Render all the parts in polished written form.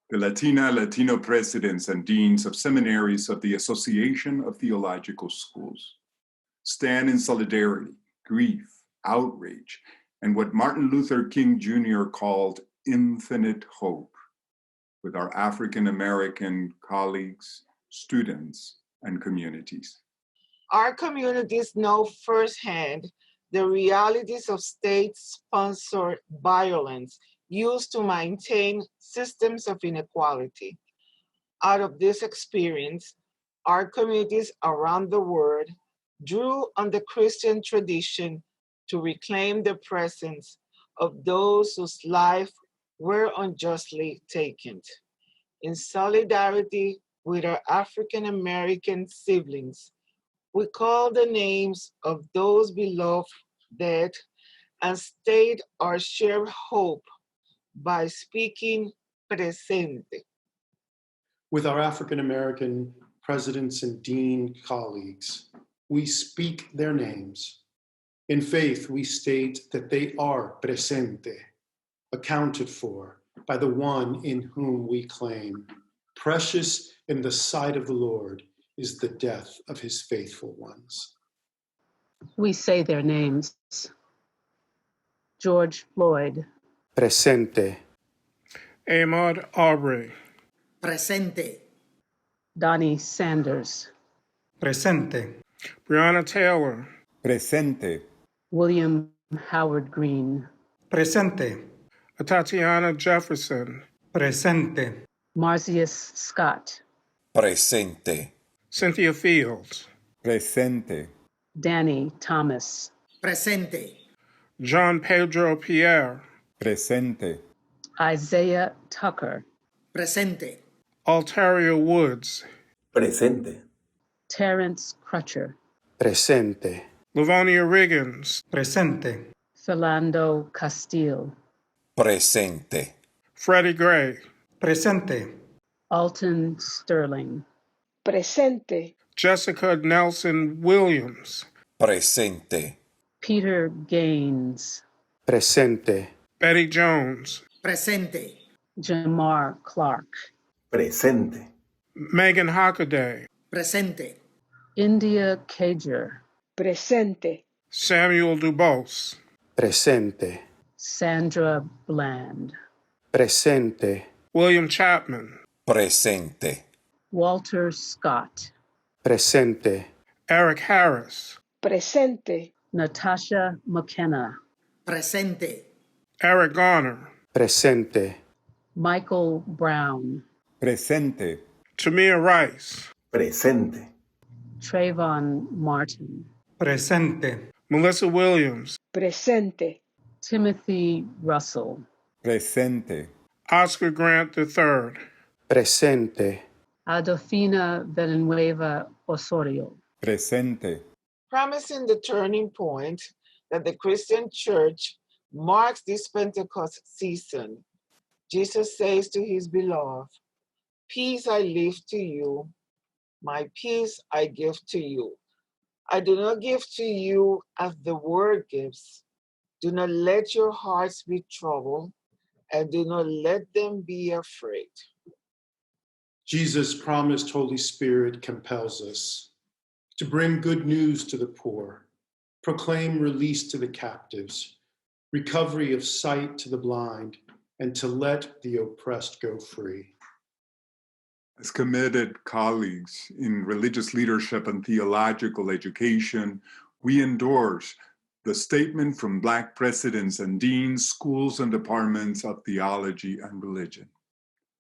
the Latino presidents and deans of seminaries of the Association of Theological Schools, stand in solidarity, grief, outrage, and what Martin Luther King Jr. called infinite hope with our African American colleagues, students, and communities. Our communities know firsthand the realities of state-sponsored violence used to maintain systems of inequality. Out of this experience, our communities around the world drew on the Christian tradition to reclaim the presence of those whose lives were unjustly taken. In solidarity with our African American siblings, we call the names of those beloved dead and state our shared hope by speaking Presente. With our African American presidents and dean colleagues, we speak their names. In faith, we state that they are presente, accounted for by the one in whom we claim. Precious in the sight of the Lord is the death of his faithful ones. We say their names. George Floyd. Presente. Ahmaud Arbery. Presente. Donnie Sanders. Presente. Breonna Taylor. Presente. William Howard Green. Presente. Tatiana Jefferson. Presente. Marzius Scott. Presente. Cynthia Fields. Presente. Danny Thomas. Presente. John Pedro Pierre. Presente. Isaiah Tucker. Presente. Altaria Woods. Presente. Terrence Crutcher. Presente. Livonia Riggins. Presente. Philando Castile. Presente. Freddie Gray. Presente. Alton Sterling. Presente. Jessica Nelson Williams. Presente. Peter Gaines. Presente. Betty Jones. Presente. Jamar Clark. Presente. Megan Hockaday. Presente. India Cager. Presente. Samuel Dubose. Presente. Sandra Bland. Presente. William Chapman. Presente. Walter Scott. Presente. Eric Harris. Presente. Natasha McKenna. Presente. Eric Garner. Presente. Michael Brown. Presente. Tamir Rice. Presente. Trayvon Martin. Presente. Melissa Williams. Presente. Timothy Russell. Presente. Oscar Grant III. Presente. Adolfina Villanueva Osorio. Presente. Promising the turning point that the Christian church marks this Pentecost season, Jesus says to his beloved, "Peace I leave to you, my peace I give to you. I do not give to you as the world gives. Do not let your hearts be troubled, and do not let them be afraid." Jesus' promised Holy Spirit compels us to bring good news to the poor, proclaim release to the captives, recovery of sight to the blind, and to let the oppressed go free. As committed colleagues in religious leadership and theological education, we endorse the statement from Black presidents and deans, schools and departments of theology and religion,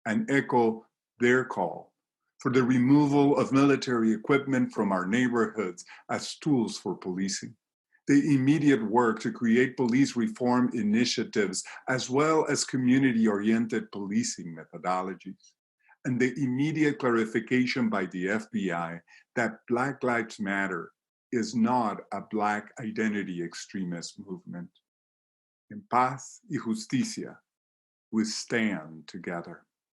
and echo their call for the removal of military equipment from our neighborhoods as tools for policing, the immediate work to create police reform initiatives as well as community-oriented policing methodologies, and the immediate clarification by the FBI that Black Lives Matter is not a Black identity extremist movement. En paz y justicia, we stand together.